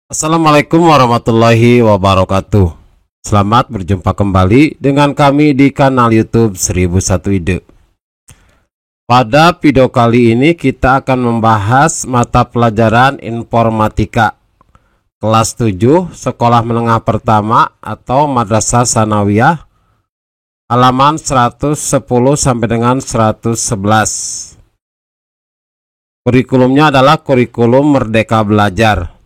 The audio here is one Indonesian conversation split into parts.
Assalamualaikum warahmatullahi wabarakatuh. Selamat berjumpa kembali dengan kami di kanal YouTube 1001 Ide. Pada video kali ini kita akan membahas mata pelajaran informatika kelas 7 sekolah menengah pertama atau Madrasah Sanawiyah, halaman 110 sampai dengan 111. Kurikulumnya adalah kurikulum Merdeka Belajar.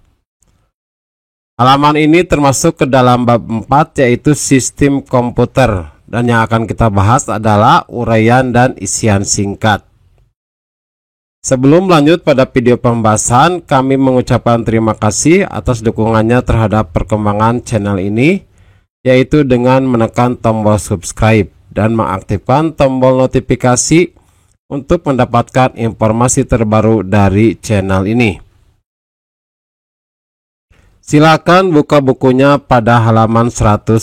Halaman ini termasuk ke dalam bab 4, yaitu sistem komputer, dan yang akan kita bahas adalah uraian dan isian singkat. Sebelum lanjut pada video pembahasan, kami mengucapkan terima kasih atas dukungannya terhadap perkembangan channel ini, yaitu dengan menekan tombol subscribe dan mengaktifkan tombol notifikasi untuk mendapatkan informasi terbaru dari channel ini. Silakan buka bukunya pada halaman 110,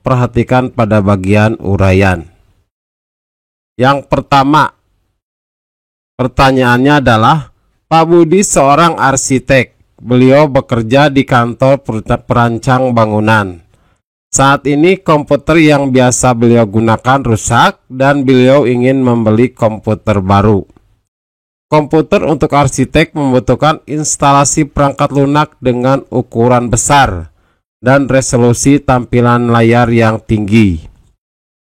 perhatikan pada bagian uraian. Yang pertama, pertanyaannya adalah, Pak Budi seorang arsitek, beliau bekerja di kantor perancang bangunan. Saat ini komputer yang biasa beliau gunakan rusak dan beliau ingin membeli komputer baru. Komputer untuk arsitek membutuhkan instalasi perangkat lunak dengan ukuran besar dan resolusi tampilan layar yang tinggi.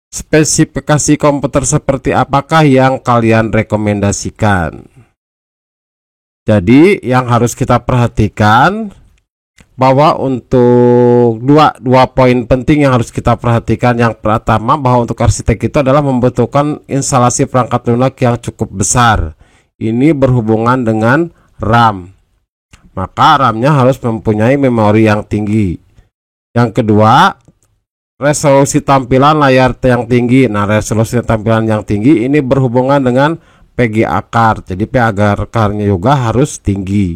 Spesifikasi komputer seperti apakah yang kalian rekomendasikan? Jadi yang harus kita perhatikan bahwa untuk dua poin penting yang harus kita perhatikan. Yang pertama, bahwa untuk arsitek itu adalah membutuhkan instalasi perangkat lunak yang cukup besar. Ini berhubungan dengan RAM, maka RAM-nya harus mempunyai memori yang tinggi. Yang kedua, resolusi tampilan layar yang tinggi. Nah, resolusi tampilan yang tinggi ini berhubungan dengan PGA card. Jadi PGA card-nya juga harus tinggi.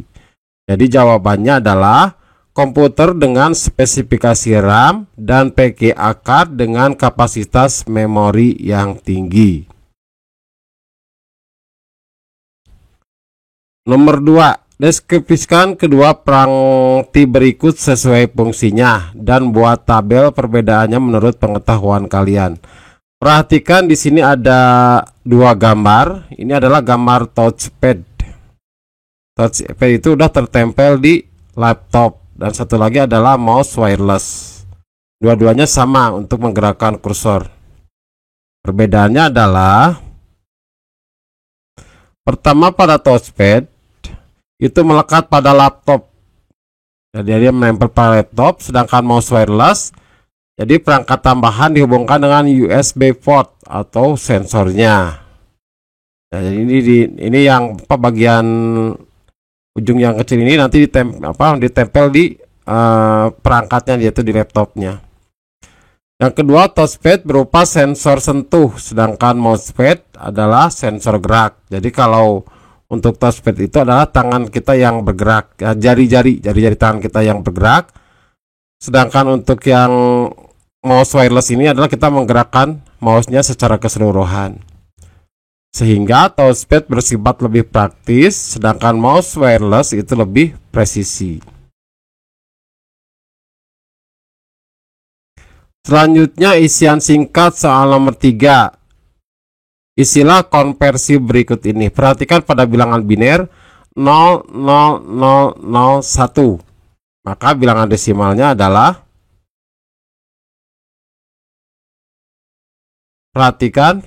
Jadi jawabannya adalah komputer dengan spesifikasi RAM dan PGA card dengan kapasitas memori yang tinggi. Nomor 2, deskripsikan kedua prangti berikut sesuai fungsinya dan buat tabel perbedaannya menurut pengetahuan kalian. Perhatikan di sini ada dua gambar. Ini adalah gambar touchpad. Touchpad itu sudah tertempel di laptop, dan satu lagi adalah mouse wireless. Dua-duanya sama untuk menggerakkan kursor. Perbedaannya adalah, pertama, pada touchpad itu melekat pada laptop, jadi dia menempel pada laptop, sedangkan mouse wireless jadi perangkat tambahan dihubungkan dengan USB port atau sensornya. Nah, ini yang bagian ujung yang kecil ini nanti ditempel di perangkatnya, yaitu di laptopnya. Yang kedua, touchpad berupa sensor sentuh, sedangkan mousepad adalah sensor gerak. Jadi kalau untuk touchpad itu adalah tangan kita yang bergerak, jari-jari tangan kita yang bergerak. Sedangkan untuk yang mouse wireless ini adalah kita menggerakkan mouse-nya secara keseluruhan. Sehingga touchpad bersifat lebih praktis, sedangkan mouse wireless itu lebih presisi. Selanjutnya isian singkat soal nomor 3. Isilah konversi berikut ini. Perhatikan pada bilangan biner 00001. Maka bilangan desimalnya adalah, perhatikan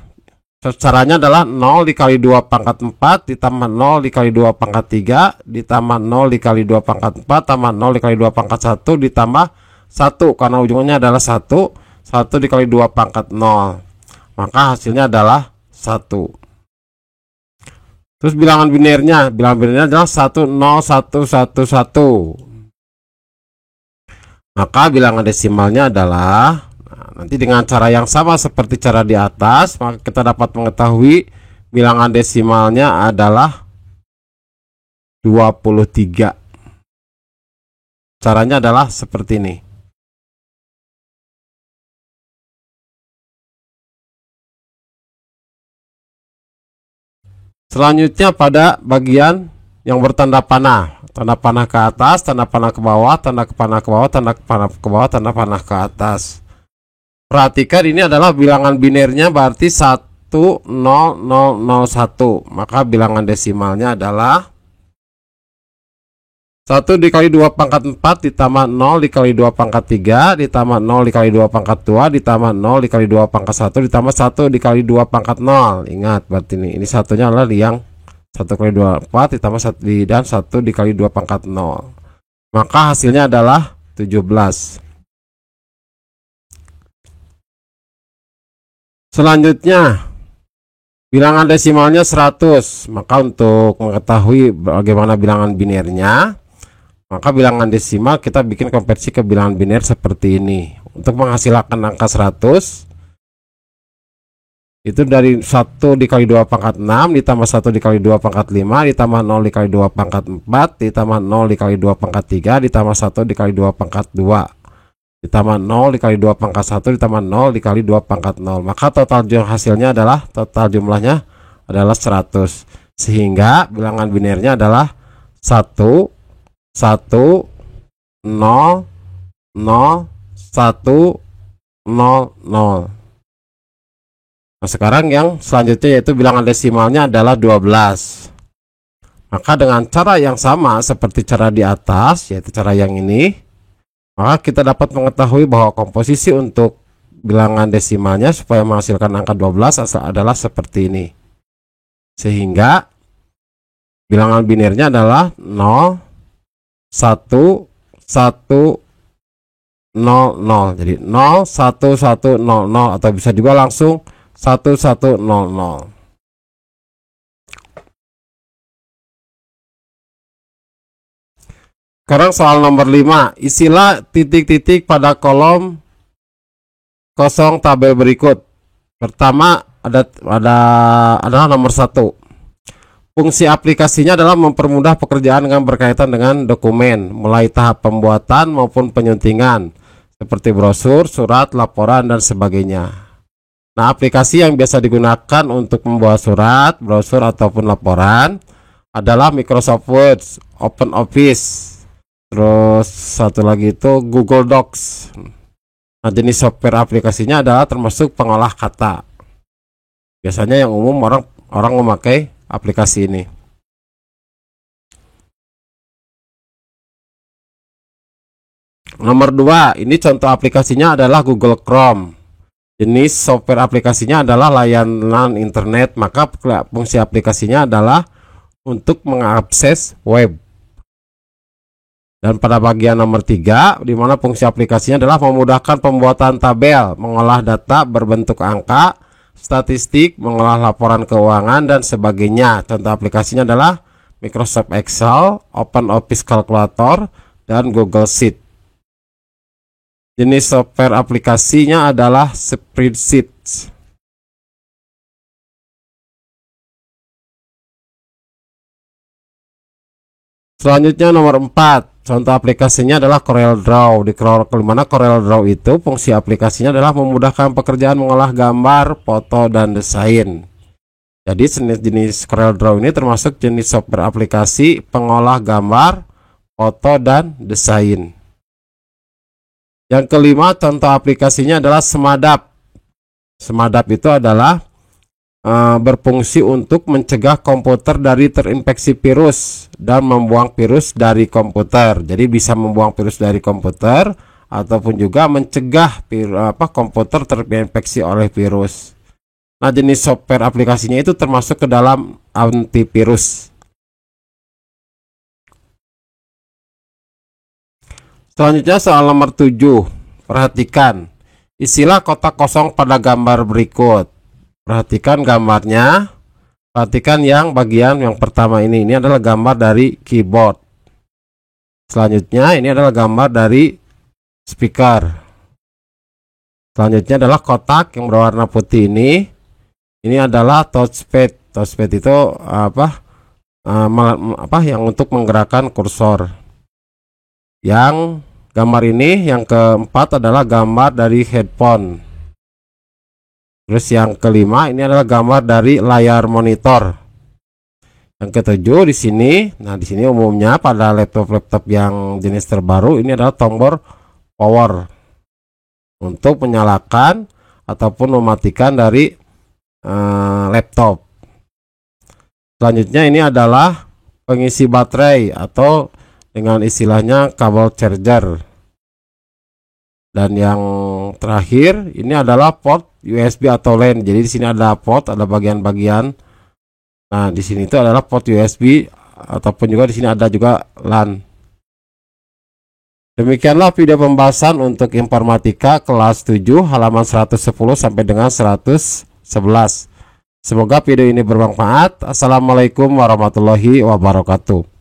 caranya adalah 0 dikali 2 pangkat 4 ditambah 0 dikali 2 pangkat 3 ditambah 0 dikali 2 pangkat 4 tambah 0 dikali 2 pangkat 1 ditambah 1, karena ujungnya adalah 1 dikali 2 pangkat 0. Maka hasilnya adalah 1. Terus bilangan binernya adalah 10111. Maka bilangan desimalnya adalah, nanti dengan cara yang sama seperti cara di atas, maka kita dapat mengetahui bilangan desimalnya adalah 23. Caranya adalah seperti ini. Selanjutnya pada bagian yang bertanda panah tanda panah ke atas, tanda panah ke bawah, tanda panah ke bawah, tanda panah ke bawah, tanda panah ke atas. Perhatikan ini adalah bilangan binernya, berarti 10001. Maka bilangan desimalnya adalah 1 dikali 2 pangkat 4 ditambah 0 dikali 2 pangkat 3 ditambah 0 dikali 2 pangkat 2 ditambah 0 dikali 2 pangkat 1 ditambah 1 dikali 2 pangkat 0. Ingat, berarti ini satunya adalah yang 1 kali 2 4 ditambah 1 dan 1 dikali 2 pangkat 0. Maka hasilnya adalah 17. Selanjutnya bilangan desimalnya 100. Maka untuk mengetahui bagaimana bilangan binernya, maka bilangan desimal kita bikin konversi ke bilangan biner seperti ini. Untuk menghasilkan angka 100, itu dari 1 dikali 2 pangkat 6 ditambah 1 dikali 2 pangkat 5 ditambah 0 dikali 2 pangkat 4 ditambah 0 dikali 2 pangkat 3 ditambah 1 dikali 2 pangkat 2 ditambah 0 dikali 2 pangkat 1 ditambah 0 dikali 2 pangkat 0. Maka total hasilnya adalah, total jumlahnya adalah 100. Sehingga bilangan binernya adalah 1 1 0 0 1 0 0. Nah, sekarang yang selanjutnya yaitu bilangan desimalnya adalah 12. Maka dengan cara yang sama seperti cara di atas, yaitu cara yang ini, maka kita dapat mengetahui bahwa komposisi untuk bilangan desimalnya supaya menghasilkan angka 12 adalah seperti ini. Sehingga bilangan binernya adalah 0 1 1 0 0. Jadi 0 1 1 0 0 atau bisa juga langsung 1 1 0 0. Sekarang soal nomor 5, isilah titik-titik pada kolom kosong tabel berikut. Pertama adalah nomor 1. Fungsi aplikasinya adalah mempermudah pekerjaan yang berkaitan dengan dokumen, mulai tahap pembuatan maupun penyuntingan, seperti brosur, surat, laporan, dan sebagainya. Nah, aplikasi yang biasa digunakan untuk membuat surat, brosur, ataupun laporan adalah Microsoft Word, OpenOffice, terus satu lagi itu Google Docs. Nah, jenis software aplikasinya adalah termasuk pengolah kata. Biasanya yang umum orang memakai aplikasi ini. Nomor 2, ini contoh aplikasinya adalah Google Chrome. Jenis software aplikasinya adalah layanan internet, maka fungsi aplikasinya adalah untuk mengakses web. Dan pada bagian nomor 3, di mana fungsi aplikasinya adalah memudahkan pembuatan tabel, mengolah data berbentuk angka, statistik, mengolah laporan keuangan, dan sebagainya. Contoh aplikasinya adalah Microsoft Excel, OpenOffice Calculator, dan Google Sheet. Jenis software aplikasinya adalah Spreadsheet. Selanjutnya nomor 4. Contoh aplikasinya adalah CorelDRAW. Di mana CorelDRAW itu fungsi aplikasinya adalah memudahkan pekerjaan mengolah gambar, foto, dan desain. Jadi jenis CorelDRAW ini termasuk jenis software aplikasi pengolah gambar, foto, dan desain. Yang kelima, contoh aplikasinya adalah Semadap. Semadap itu adalah berfungsi untuk mencegah komputer dari terinfeksi virus dan membuang virus dari komputer. Jadi bisa membuang virus dari komputer ataupun juga mencegah komputer terinfeksi oleh virus. Nah, jenis software aplikasinya itu termasuk ke dalam antivirus. Selanjutnya soal nomor 7. Perhatikan, isilah kotak kosong pada gambar berikut. Perhatikan gambarnya. Perhatikan yang bagian yang pertama ini. Ini adalah gambar dari keyboard. Selanjutnya ini adalah gambar dari speaker. Selanjutnya adalah kotak yang berwarna putih ini. Ini adalah touchpad. Touchpad itu yang untuk menggerakkan kursor. Yang gambar ini yang keempat adalah gambar dari headphone. Terus yang kelima ini adalah gambar dari layar monitor. Yang ketujuh di sini, nah di sini umumnya pada laptop-laptop yang jenis terbaru ini adalah tombol power untuk menyalakan ataupun mematikan dari laptop. Selanjutnya ini adalah pengisi baterai atau dengan istilahnya kabel charger. Dan yang terakhir ini adalah port USB atau LAN. Jadi di sini ada port, ada bagian-bagian. Nah, di sini itu adalah port USB ataupun juga di sini ada juga LAN. Demikianlah video pembahasan untuk informatika kelas 7 halaman 110 sampai dengan 111. Semoga video ini bermanfaat. Assalamualaikum warahmatullahi wabarakatuh.